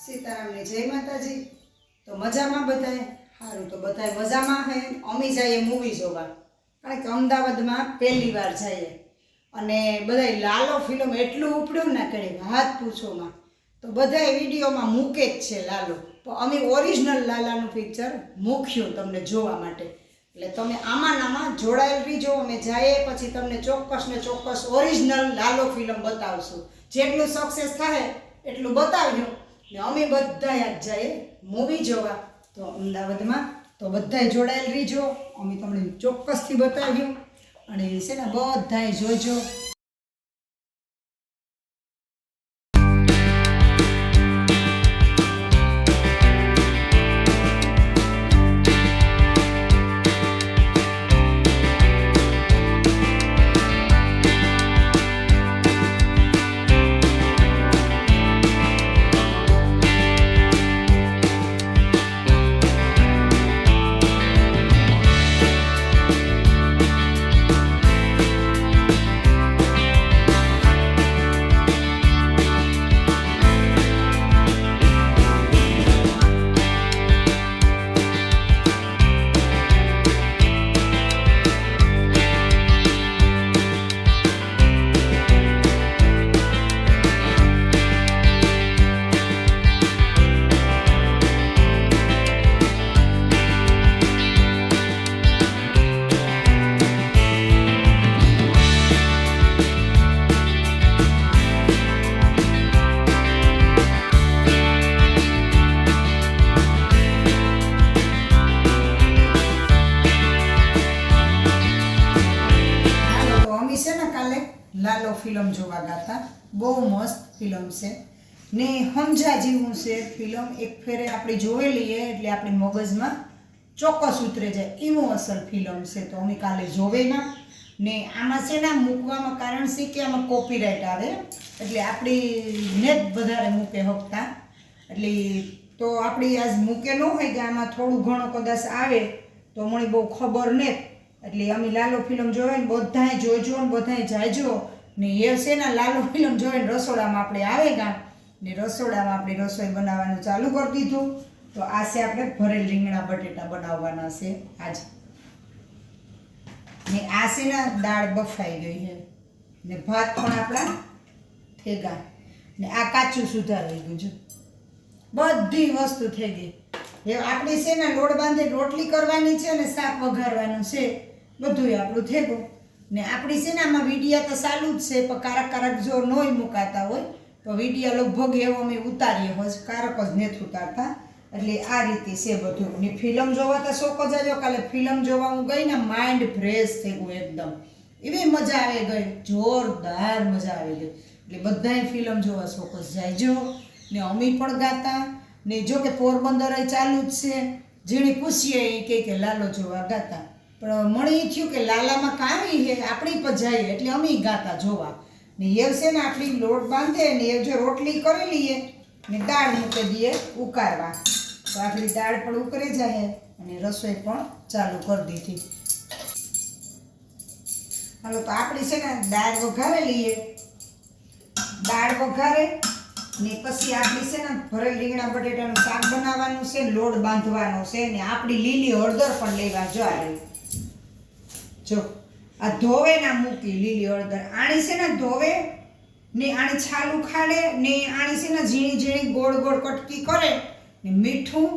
सीतारामने जय माताजी। तो मजामां बधाय? हारू तो बधाय मजामां है। अमी जाइए मूवी जोवा, कारण के अमदावादमां पहली वार जाइए अने बधाय लालो फिल्म एटलुं उपड्युं ने के वात पूछोमां। तो बधाय विडियोमां मूके ज छे लालो, पण अमी ओरिजिनल लालानुं पिक्चर मूक्युं तमने जोवा माटे। એટલે તમે આમાં નામાં જોડાયેલ રહીજો। અમે જાઈએ પછી તમને ચોક્કસ ને ચોક્કસ ઓરિજિનલ લાલો ફિલ્મ બતાવશું। જેટલું સક્સેસ થાય એટલું બતાવ્યું ને અમે બધાય આજ જાઈએ મૂવી જોવા તો અમદાવાદમાં। તો બધાય જોડાયેલ રહીજો, અમે તમને ચોક્કસથી બતાવ્યું અને છે ને બધાય જોજો। लालो फिल्म जोवा गया, बहु मस्त फिल्म से ने समझा जेवुं से फिल्म एक फेरे आपणे जोई लईए एटले आपणे मगजमां चोक्कस उतरे जाय एवुं असल फिल्म से। तो अमे काले जोवेना ने आमां सेना मूकवामां कारण छे के आमां कॉपीराइट आवे एटले आपणी नेट वधारे मूके हकता एटले तो आपणी आज मूके न होय के आमां थोडुं घणो कदाच आवे तो मने बहु खबर ने एटले अमे लालो फिल्म जोवे ने बधाय जोजो ने बधाय जायजो ने ए छे ने लालो फिल्म जोवे ने रसोडामां आपणे आवेगा ने रसोडामां आपणे रसोई बनाववानुं चालू कर दीधुं। तो आ छे आपणे भरेल રીંગણા बटेटा बनाववाना छे आज ने आ छे ने दाळ बफाई गई है ने भात पण आपणा थेगा ने आ काचું સુધારાઈ ગયું છે। બધી વસ્તુ થઈ ગઈ। એ આપણે છે ને લોટ બાંધી રોટલી કરવાની છે ને શાક વઘારવાનું છે બધુંય આપણું થેગું ને આપણી છે ને આમાં વિડિયા તો ચાલુ જ છે પણ કારક કારક જો નોય મુકાતા હોય તો વિડિયા લગભગ એવો અમે ઉતારીએ હોય કારક જ નથી ઉતારતા એટલે આ રીતે છે બધું। ને ફિલ્મ જોવા તો શોખ જ આવ્યો। કાલે ફિલ્મ જોવા હું ગઈ ને માઇન્ડ ફ્રેશ થઈ ગયું एकदम, એવી મજા આવી ગઈ, જોરદાર મજા આવી ગઈ। એટલે બધાય ફિલ્મ જોવા શોખ જ જાયજો ને અમે પણ ગાતા ने जो कि पोरबंदर चालू ज छे जेने पूछीए के लालो जोवा गाता पण मळी थयुं के लालामां कावी है आपणी पर जाए एटले अमी गाता जोवा ने ए छे ने आपणी लोट बांधे ने ए जो रोटली करी लीए ने दाळ मूकी दीए उकारवा तो आपणी दाळ पण उकरी जाए अने रसोई पण चालू कर दीधी। हालो तो आपणी छे ने दाळ वघारे लीए, दाळ वघारे ने पछी आपणी छे ने भरेल રીંગણા બટેટાનું શાક બનાવવાનું છે, લોટ બાંધવાનો છે ને આપણી લીલી હળદર પણ લેવા જો આ જો આ ધોવે ના મૂકી લીલી હળદર આણી છે ને ધોવે ને આણી છાલ ઉખાડે ને આણી છે ને ઝીણી ઝીણી ગોળ ગોળ કટકી કરે ને મીઠું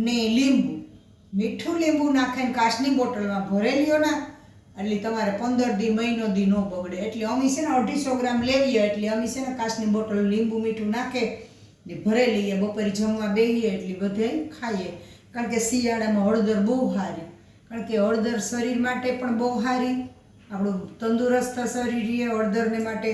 ને લીંબુ મીઠું લીંબુ નાખીને કાચની બોટલમાં ભરેલીઓ ના એટલે તમારે 15 દી મહિનો દી ન બગડે। એટલે અમે છે ને 250 ગ્રામ લેવીએ એટલે અમે છે ને કાચની બોટલ લીંબુ મીઠું નાખે ને ભરે લઈએ, બપોરે જમવા બેહીએ એટલે બધે ખાઈએ। કારણ કે શિયાળામાં હળદર બહુ સારી, કારણ કે હળદર શરીર માટે પણ બહુ સારી, આપણું તંદુરસ્ત શરીર રહે હળદરને માટે।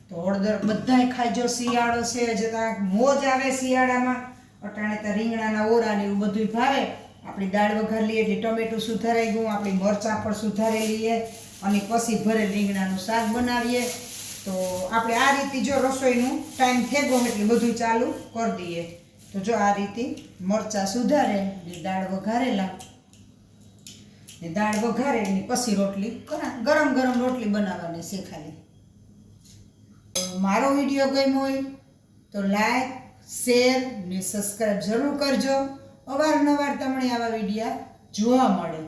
તો હળદર બધાય ખાઈજો, શિયાળો છે જતા મોજ આવે શિયાળામાં। અટાણે તો રીંગણાના ઓરા ને એવું બધું ભાવે। આપણી દાળ વઘાર લઈએ એટલે ટમેટું સુધારાઈ ગયું, આપણી મરચાં પણ સુધારી લઈએ અને પછી ભરેલ રીંગણાનું શાક બનાવીએ। તો આપણે આ રીતે જો રસોઈનું ટાઈમ થેગો એટલે બધું ચાલુ કરી દઈએ। તો જો આ રીતે મરચાં સુધારે ને દાળ વઘારેલા ને દાળ વઘારે ને પછી રોટલી ગરમ ગરમ રોટલી બનાવવાની છે ખાલી। મારો વિડીયો ગમ્યો હોય તો લાઈક શેર ને સબસ્ક્રાઈબ જરૂર કરજો. અવારનવાર તમને આવા વિડીયા જોવા મળે.